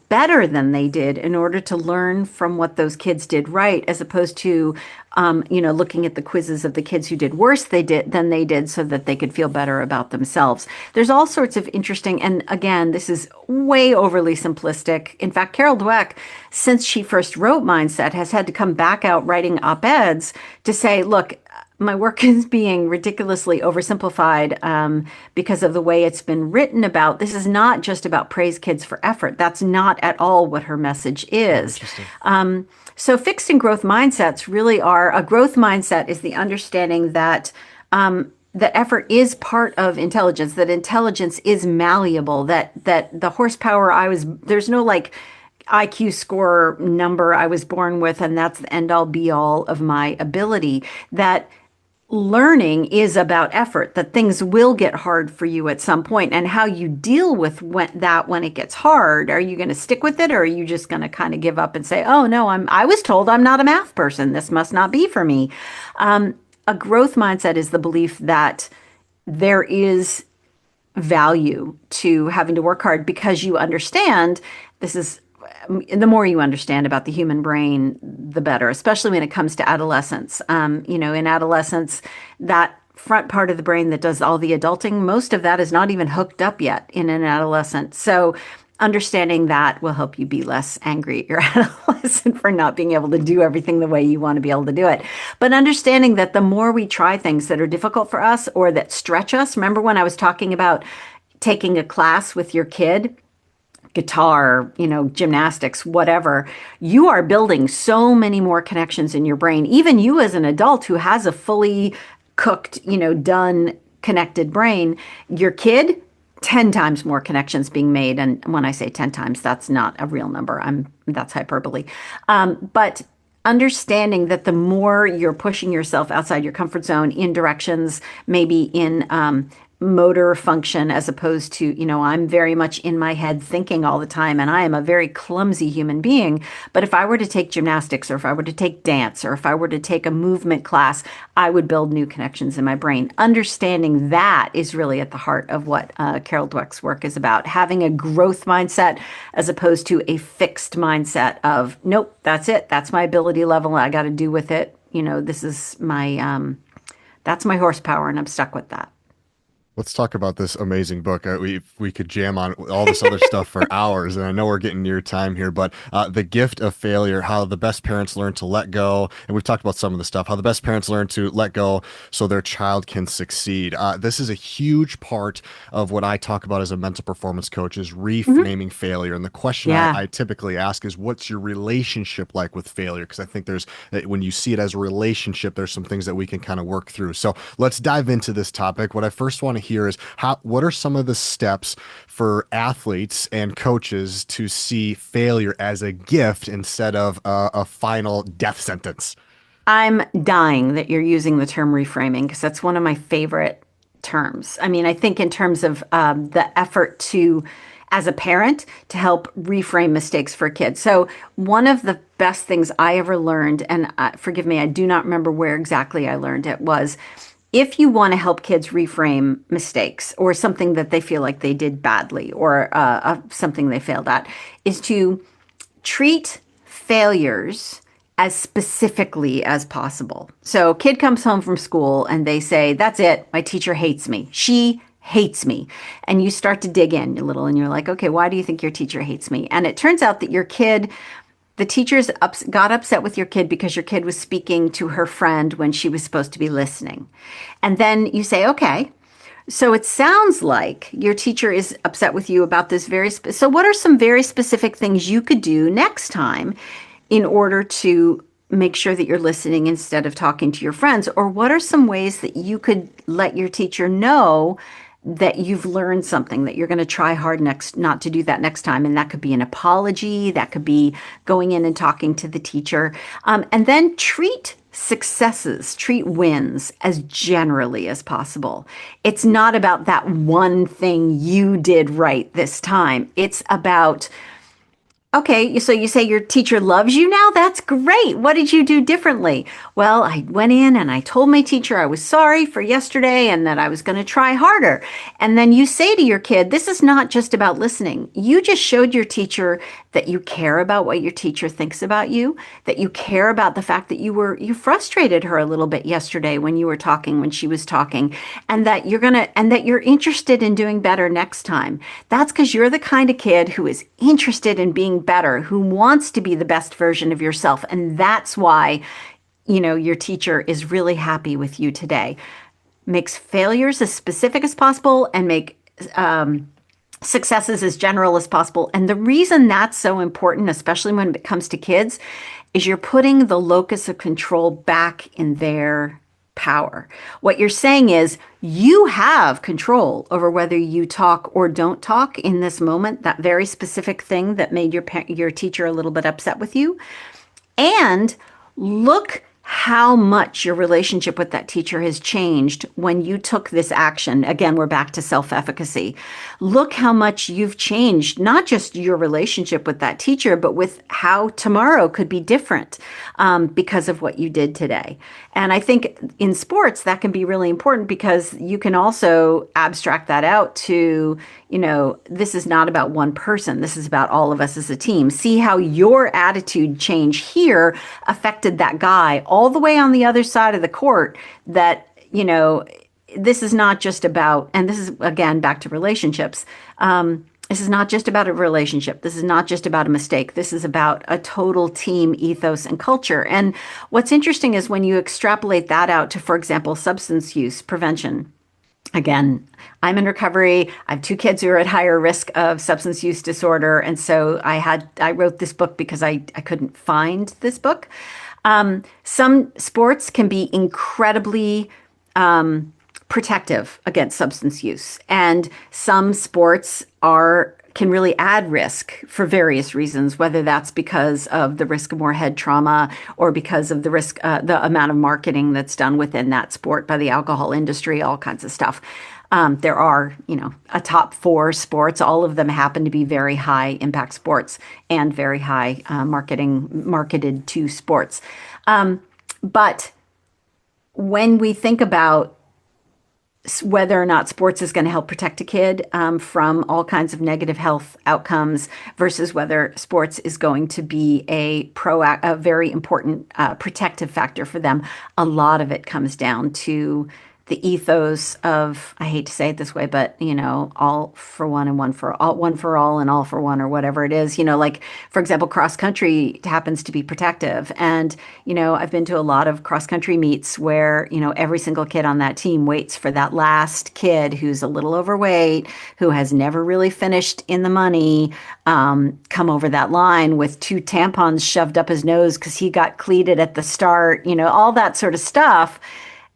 better than they did in order to learn from what those kids did right, as opposed to, looking at the quizzes of the kids who did worse than they did, so that they could feel better about themselves. There's all sorts of interesting, and again, this is way overly simplistic. In fact, Carol Dweck, since she first wrote Mindset, has had to come back out writing op-eds to say, look, my work is being ridiculously oversimplified, because of the way it's been written about. This is not just about praise kids for effort. That's not at all what her message Oh, is. interesting. So fixed and growth mindsets really are, a growth mindset is the understanding that that effort is part of intelligence, that intelligence is malleable, that the horsepower there's no like IQ score number I was born with, and that's the end all be all of my ability. That learning is about effort, that things will get hard for you at some point, and how you deal with when it gets hard. Are you going to stick with it, or are you just going to kind of give up and say, oh no, I was told I'm not a math person, this must not be for me. A growth mindset is the belief that there is value to having to work hard, because you understand, this is the more you understand about the human brain, the better, especially when it comes to adolescence. In adolescence, that front part of the brain that does all the adulting, most of that is not even hooked up yet in an adolescent. So understanding that will help you be less angry at your adolescent for not being able to do everything the way you want to be able to do it. But understanding that the more we try things that are difficult for us or that stretch us, remember when I was talking about taking a class with your kid, guitar, gymnastics, whatever, you are building so many more connections in your brain. Even you as an adult who has a fully cooked, done connected brain, your kid, 10 times more connections being made. And when I say 10 times, that's not a real number. That's hyperbole. But understanding that the more you're pushing yourself outside your comfort zone in directions, maybe in motor function, as opposed to, I'm very much in my head thinking all the time, and I am a very clumsy human being. But if I were to take gymnastics, or if I were to take dance, or if I were to take a movement class, I would build new connections in my brain. Understanding that is really at the heart of what Carol Dweck's work is about. Having a growth mindset as opposed to a fixed mindset of, nope, that's it. That's my ability level. I got to do with it. This is that's my horsepower, and I'm stuck with that. Let's talk about this amazing book. We could jam on all this other stuff for hours, and I know we're getting near time here. But the gift of failure, how the best parents learn to let go, and we've talked about some of the stuff. How the best parents learn to let go so their child can succeed. This is a huge part of what I talk about as a mental performance coach, is Mhm. reframing failure. And the question Yeah. I typically ask is, what's your relationship like with failure? Because I think when you see it as a relationship, there's some things that we can kind of work through. So let's dive into this topic. What I first want to here is what are some of the steps for athletes and coaches to see failure as a gift instead of a final death sentence? I'm dying that you're using the term reframing, because that's one of my favorite terms. I mean, I think in terms of the effort to, as a parent, to help reframe mistakes for kids. So, one of the best things I ever learned, and forgive me, I do not remember where exactly I learned it, was if you want to help kids reframe mistakes or something that they feel like they did badly, or something they failed at, is to treat failures as specifically as possible. So, kid comes home from school and they say, "That's it. My teacher hates me. She hates me." And you start to dig in a little, and you're like, "Okay, why do you think your teacher hates me?" And it turns out that the teachers got upset with your kid because your kid was speaking to her friend when she was supposed to be listening. And then you say, "Okay, so it sounds like your teacher is upset with you about this so what are some very specific things you could do next time in order to make sure that you're listening instead of talking to your friends? Or what are some ways that you could let your teacher know that you've learned something, that you're going to try hard next not to do that next time?" And that could be an apology, that could be going in and talking to the teacher. And then treat wins as generally as possible. It's not about that one thing you did right this time. It's about Okay, so you say your teacher loves you now? That's great. What did you do differently? Well, I went in and I told my teacher I was sorry for yesterday and that I was going to try harder. And then you say to your kid, this is not just about listening. You just showed your teacher that you care about what your teacher thinks about you, that you care about the fact that you frustrated her a little bit yesterday when you were talking, when she was talking, and that you're interested in doing better next time. That's because you're the kind of kid who is interested in being better, who wants to be the best version of yourself. And that's why, your teacher is really happy with you today. Makes failures as specific as possible and make successes as general as possible. And the reason that's so important, especially when it comes to kids, is you're putting the locus of control back in their power. What you're saying is you have control over whether you talk or don't talk in this moment, that very specific thing that made your teacher a little bit upset with you. And look how much your relationship with that teacher has changed when you took this action. Again, we're back to self-efficacy. Look how much you've changed, not just your relationship with that teacher, but with how tomorrow could be different because of what you did today. And I think in sports, that can be really important because you can also abstract that out to, this is not about one person. This is about all of us as a team. See how your attitude change here affected that guy all the way on the other side of the court that, this is not just about, and this is again back to relationships. This is not just about a relationship. This is not just about a mistake. This is about a total team ethos and culture. And what's interesting is when you extrapolate that out to, for example, substance use prevention. Again, I'm in recovery. I have two kids who are at higher risk of substance use disorder. And so I wrote this book because I couldn't find this book. Some sports can be incredibly protective against substance use. And some sports can really add risk for various reasons, whether that's because of the risk of more head trauma or because of the amount of marketing that's done within that sport by the alcohol industry, all kinds of stuff. There are, a top 4 sports. All of them happen to be very high impact sports and very high marketed to sports. But when we think about whether or not sports is going to help protect a kid from all kinds of negative health outcomes versus whether sports is going to be a very important protective factor for them. A lot of it comes down to the ethos of, I hate to say it this way, but all for one and one for all and all for one, or whatever it is. Like for example, cross country happens to be protective, and I've been to a lot of cross country meets where every single kid on that team waits for that last kid who's a little overweight, who has never really finished in the money, come over that line with 2 tampons shoved up his nose because he got cleated at the start. All that sort of stuff.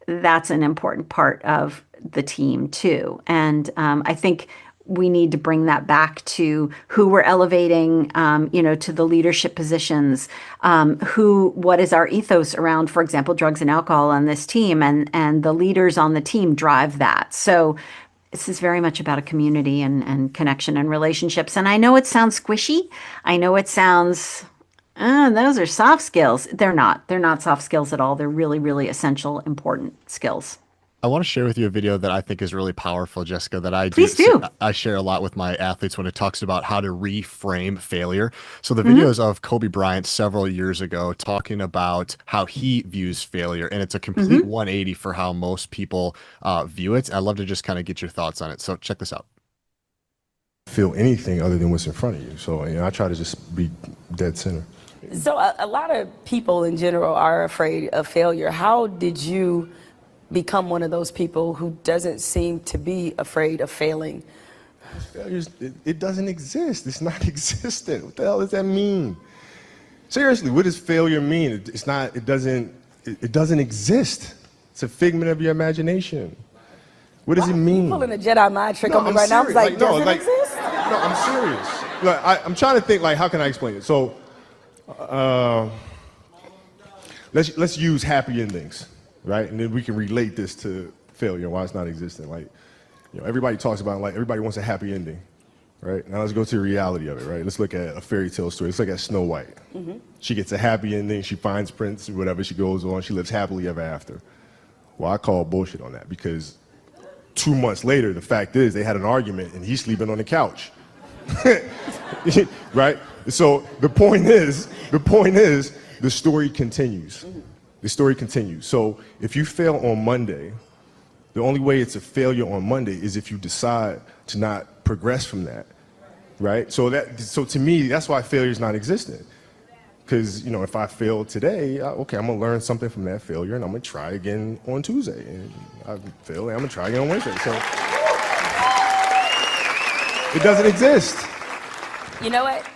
That's an important part of the team too. And I think we need to bring that back to who we're elevating, to the leadership positions, what is our ethos around, for example, drugs and alcohol on this team, and the leaders on the team drive that. So this is very much about a community and connection and relationships. And I know it sounds squishy. I know it sounds those are soft skills. They're not. They're not soft skills at all. They're really, really essential, important skills. I want to share with you a video that I think is really powerful, Jessica, that Please do. I share a lot with my athletes when it talks about how to reframe failure. So the video Hmm. is of Kobe Bryant several years ago talking about how he views failure, and it's a complete Hmm. 180 for how most people view it. I'd love to just kind of get your thoughts on it. So check this out. Feel anything other than what's in front of you. So I try to just be dead center. So a lot of people in general are afraid of failure. How did you become one of those people who doesn't seem to be afraid of failing? It doesn't exist. It's not existent. What the hell does that mean? Seriously, what does failure mean? It's not, it doesn't exist. It's a figment of your imagination. What does it mean? You're pulling a Jedi mind trick on me I'm right now. I was serious. like, does it exist? No, I'm serious. I'm trying to think, how can I explain it? So, let's use happy endings, right? And then we can relate this to failure, why it's not existent. Everybody talks about, everybody wants a happy ending, right? Now let's go to the reality of it, right? Let's look at a fairy tale story. Let's look at Snow White. She gets a happy ending. She finds Prince, whatever. She goes on. She lives happily ever after. Well, I call bullshit on that because 2 months later, the fact is they had an argument and he's sleeping on the couch. Right? So the point is, the story continues. The story continues. So if you fail on Monday, the only way it's a failure on Monday is if you decide to not progress from that, right? So to me, that's why failure is not existent. Because, if I fail today, okay, I'm going to learn something from that failure, and I'm going to try again on Tuesday. And I fail, and I'm going to try again on Wednesday. So it doesn't exist. You know what?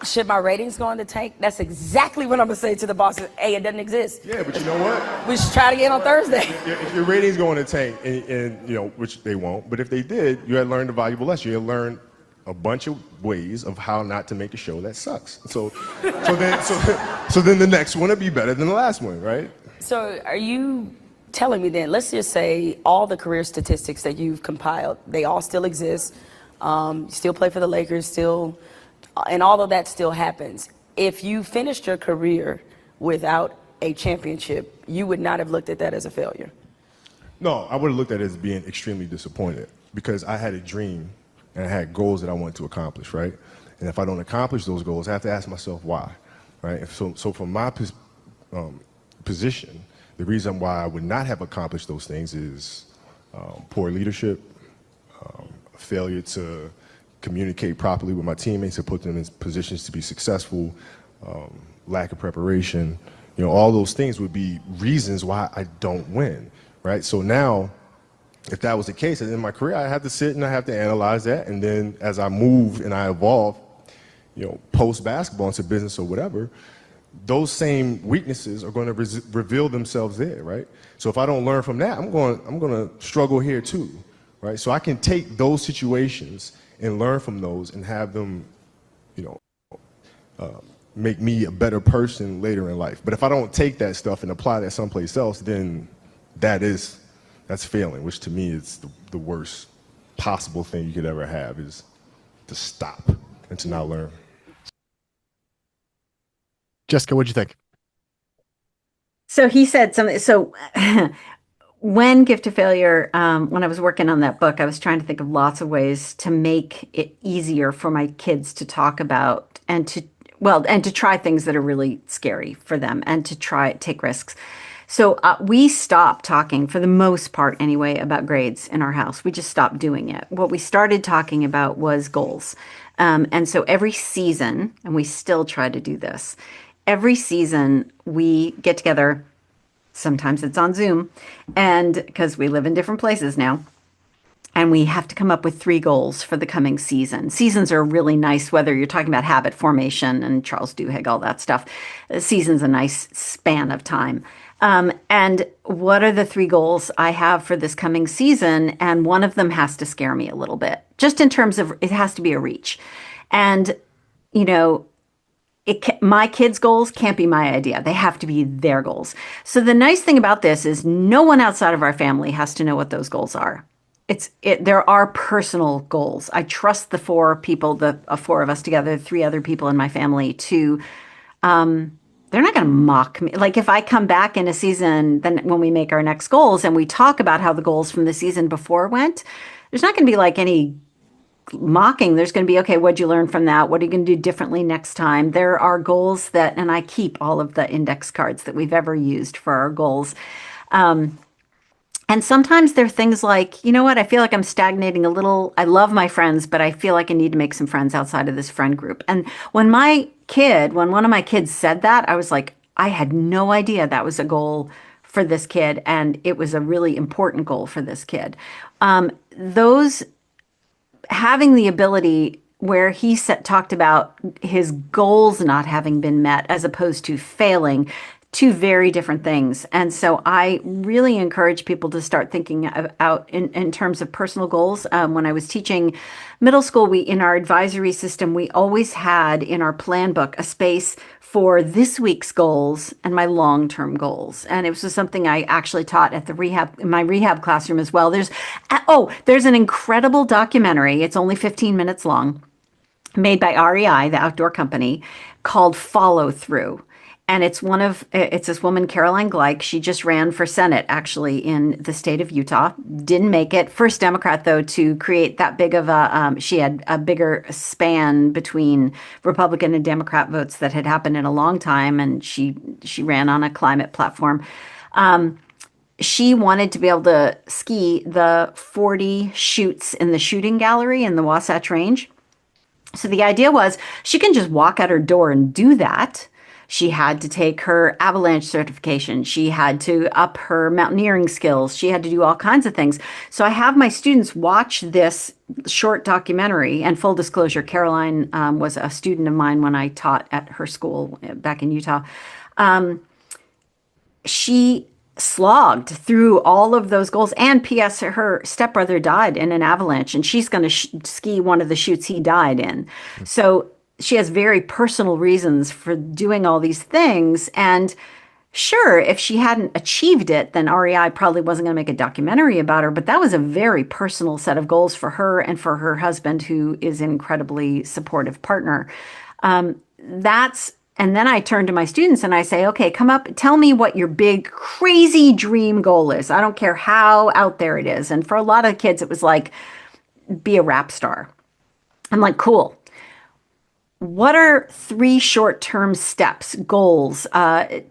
Should my ratings go in the tank? That's exactly what I'm going to say to the bosses. Hey, it doesn't exist. Yeah, but you know what? We should try it again on Thursday. If your ratings go in the tank, and which they won't, but if they did, you had learned a valuable lesson. You had learned a bunch of ways of how not to make a show that sucks. So then the next one will be better than the last one, right? So are you telling me then, let's just say all the career statistics that you've compiled, they all still exist, you still play for the Lakers, still, and all of that still happens. If you finished your career without a championship, you would not have looked at that as a failure? No, I would have looked at it as being extremely disappointed because I had a dream and I had goals that I wanted to accomplish, right? And if I don't accomplish those goals, I have to ask myself why, right? And so from my position, the reason why I would not have accomplished those things is poor leadership, failure to communicate properly with my teammates to put them in positions to be successful, lack of preparation. All those things would be reasons why I don't win, right? So now, if that was the case, in my career, I have to sit and I have to analyze that. And then as I move and I evolve, post basketball into business or whatever, those same weaknesses are going to reveal themselves there, right? So if I don't learn from that, I'm going to struggle here too, right? So I can take those situations and learn from those and have them, make me a better person later in life. But if I don't take that stuff and apply that someplace else, then that's failing, which to me is the worst possible thing you could ever have, is to stop and to not learn. Jessica, what'd you think? So he said something. So when Gift of Failure, when I was working on that book, I was trying to think of lots of ways to make it easier for my kids to talk about and to try things that are really scary for them and to take risks. So we stopped talking, for the most part anyway, about grades in our house. We just stopped doing it. What we started talking about was goals. And so every season, and we still try to do this, every season we get together. Sometimes it's on Zoom, and because we live in different places now, and we have to come up with 3 goals for the coming season. Seasons are really nice, whether you're talking about habit formation and Charles Duhigg, all that stuff. A season's a nice span of time. And what are the 3 goals I have for this coming season? And one of them has to scare me a little bit, just in terms of it has to be a reach. And, my kids' goals can't be my idea. They have to be their goals. So the nice thing about this is no one outside of our family has to know what those goals are. There are personal goals. I trust the 4 people, the 4 of us together, 3 other people in my family to, they're not going to mock me. Like if I come back in a season, then when we make our next goals and we talk about how the goals from the season before went, there's not going to be like any mocking. There's going to be, okay, what'd you learn from that? What are you going to do differently next time? There are goals and I keep all of the index cards that we've ever used for our goals. And sometimes there are things like, you know what, I feel like I'm stagnating a little. I love my friends, but I feel like I need to make some friends outside of this friend group. And when one of my kids said that, I was like, I had no idea that was a goal for this kid. And it was a really important goal for this kid. Those having the ability where he talked about his goals not having been met as opposed to failing, 2 very different things. And so I really encourage people to start thinking out in terms of personal goals. When I was teaching middle school, in our advisory system, we always had in our plan book a space for this week's goals and my long-term goals. And it was just something I actually taught at in my rehab classroom as well. There's an incredible documentary. It's only 15 minutes long. made by REI, the outdoor company, called Follow Through. And it's this woman, Caroline Gleich. She just ran for Senate, actually, in the state of Utah. Didn't make it. First Democrat, though, to create that big of she had a bigger span between Republican and Democrat votes that had happened in a long time. And she ran on a climate platform. She wanted to be able to ski the 40 chutes in the shooting gallery in the Wasatch Range. So the idea was she can just walk out her door and do that. She had to take her avalanche certification. She had to up her mountaineering skills. She had to do all kinds of things. So I have my students watch this short documentary. And full disclosure, Caroline was a student of mine when I taught at her school back in Utah. She slogged through all of those goals. And P.S., her stepbrother died in an avalanche, and she's going to ski one of the chutes he died in. So she has very personal reasons for doing all these things. And sure, if she hadn't achieved it, then REI probably wasn't going to make a documentary about her. But that was a very personal set of goals for her and for her husband, who is an incredibly supportive partner. That's and then I turn to my students and I say, okay, come up, tell me what your big, crazy dream goal is. I don't care how out there it is. And for a lot of kids, it was like, be a rap star. I'm like, cool. What are 3 short-term steps, goals,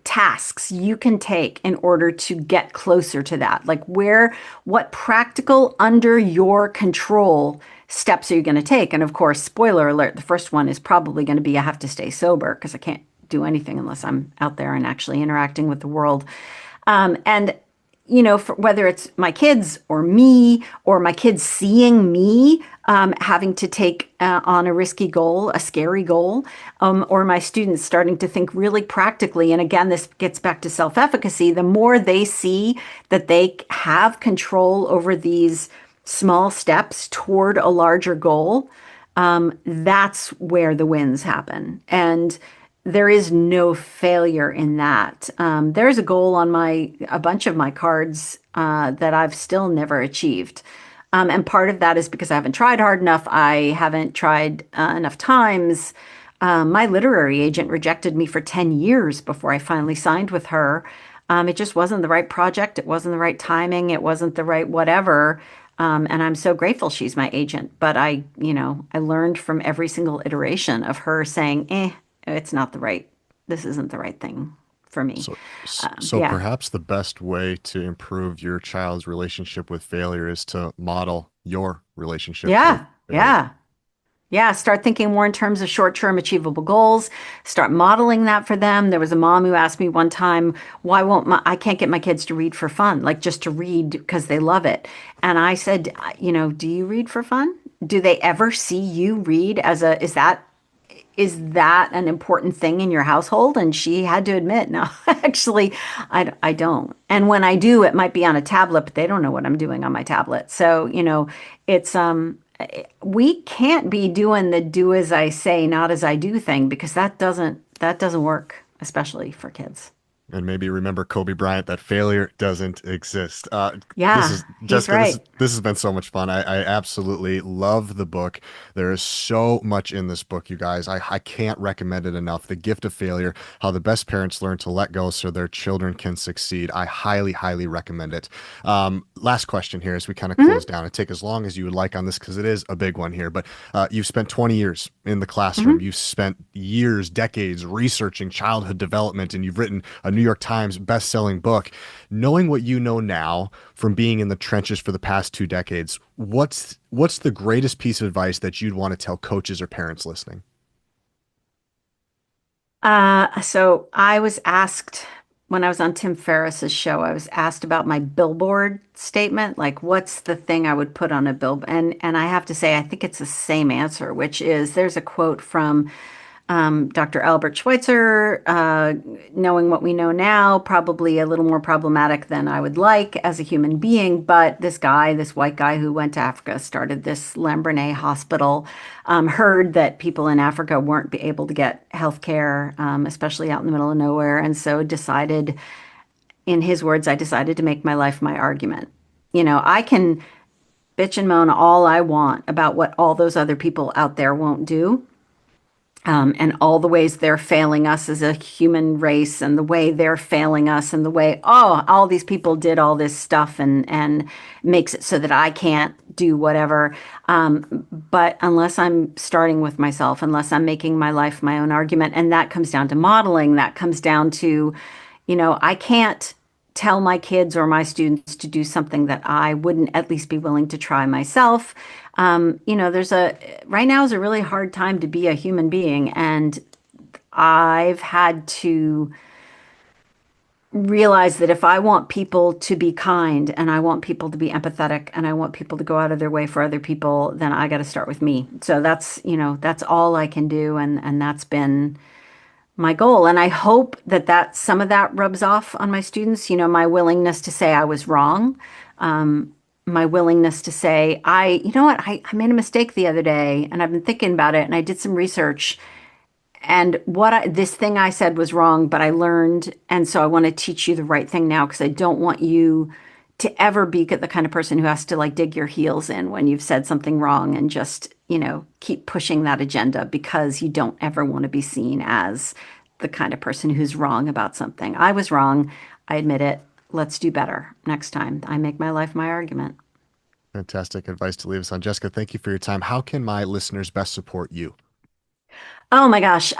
tasks you can take in order to get closer to that? Like what practical, under your control steps are you going to take? And of course, spoiler alert, the first one is probably going to be I have to stay sober because I can't do anything unless I'm out there and actually interacting with the world. And whether it's my kids or me or my kids seeing me having to take on a risky goal, a scary goal, or my students starting to think really practically. And again, this gets back to self-efficacy. The more they see that they have control over these small steps toward a larger goal, that's where the wins happen. And there is no failure in that. There's a goal on a bunch of my cards that I've still never achieved. And part of that is because I haven't tried hard enough. I haven't tried enough times. My literary agent rejected me for 10 years before I finally signed with her. It just wasn't the right project. It wasn't the right timing. It wasn't the right whatever. And I'm so grateful she's my agent. But I learned from every single iteration of her saying, this isn't the right thing for me. So Yeah. perhaps the best way to improve your child's relationship with failure is to model your relationship with Yeah. failure. Yeah. Yeah, start thinking more in terms of short-term achievable goals. Start modeling that for them. There was a mom who asked me one time, why won't I can't get my kids to read for fun, like just to read because they love it. And I said, do you read for fun? Do they ever see you read is that an important thing in your household? And she had to admit, no, actually, I don't. And when I do, it might be on a tablet, but they don't know what I'm doing on my tablet. So, it's we can't be doing the do as I say, not as I do thing because that doesn't work, especially for kids. And maybe remember Kobe Bryant that failure doesn't exist. This Yeah, is he's Jessica. This right. this has been so much fun. I absolutely love the book. There is so much in this book, you guys. I can't recommend it enough. The Gift of Failure: How the Best Parents Learn to Let Go So Their Children Can Succeed. I highly, highly recommend it. Last question here as we kind of close Hmm. down, and take as long as you would like on this because it is a big one here. But you've spent 20 years in the classroom. Hmm. You've spent years, decades researching childhood development, and you've written a New York Times best-selling book. Knowing what you know now from being in the trenches for the past 2 decades, what's the greatest piece of advice that you'd want to tell coaches or parents listening? So I was asked when I was on Tim Ferriss's show, I was asked about my billboard statement, like what's the thing I would put on a bill? And I have to say, I think it's the same answer, which is there's a quote from Dr. Albert Schweitzer, knowing what we know now, probably a little more problematic than I would like as a human being. But this white guy who went to Africa, started this Lambrene hospital, heard that people in Africa weren't be able to get health care, especially out in the middle of nowhere. And so decided, in his words, I decided to make my life my argument. I can bitch and moan all I want about what all those other people out there won't do. and all the ways they're failing us as a human race, and the way they're failing us, and the way, oh, all these people did all this stuff, and makes it so that I can't do whatever. But unless I'm starting with myself, unless I'm making my life my own argument, and that comes down to modeling, that comes down to, I can't tell my kids or my students to do something that I wouldn't at least be willing to try myself. Right now is a really hard time to be a human being, and I've had to realize that if I want people to be kind, and I want people to be empathetic, and I want people to go out of their way for other people, then I got to start with me. So that's all I can do, and that's been my goal. And I hope that some of that rubs off on my students, my willingness to say I was wrong. My willingness to say, you know what, I made a mistake the other day, and I've been thinking about it, and I did some research, and this thing I said was wrong, but I learned, and so I want to teach you the right thing now, because I don't want you to ever be the kind of person who has to like dig your heels in when you've said something wrong, and just, keep pushing that agenda, because you don't ever want to be seen as the kind of person who's wrong about something. I was wrong. I admit it. Let's do better next time. I make my life my argument. Fantastic advice to leave us on. Jessica, thank you for your time. How can my listeners best support you? Oh my gosh.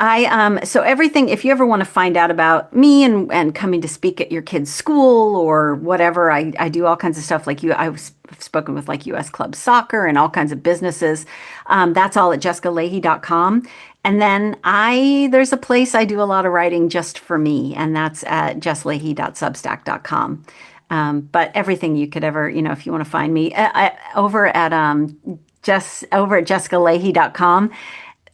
So everything, if you ever want to find out about me, and coming to speak at your kid's school or whatever, I do all kinds of stuff like I've spoken with like US Club Soccer and all kinds of businesses. That's all at jessicalahey.com. And then there's a place I do a lot of writing just for me, and that's at jesslahey.substack.com. But everything you could ever, if you want to find me, over at jessicalahey.com.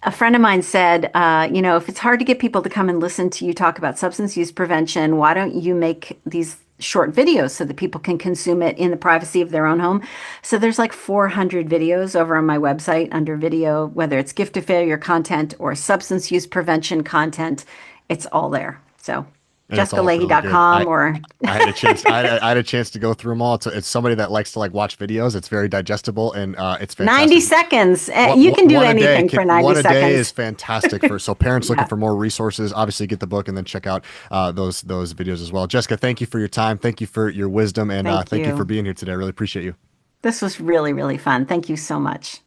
A friend of mine said, if it's hard to get people to come and listen to you talk about substance use prevention, why don't you make these short videos so that people can consume it in the privacy of their own home? So there's like 400 videos over on my website under video, whether it's gift of failure content or substance use prevention content, it's all there. So And it's all really good. jessicalahey.com or I had a chance. I had a chance to go through them all. It's somebody that likes to like watch videos. It's very digestible, and it's 90 fantastic. seconds. You can do One a day anything for 90 one a day is seconds. fantastic for parents looking Yeah. for more resources. Obviously, get the book and then check out those videos as well. Jessica, thank you for your time. Thank you for your wisdom, and Thank thank you for you. being here today. I really appreciate you. This was really, really fun. Thank you so much.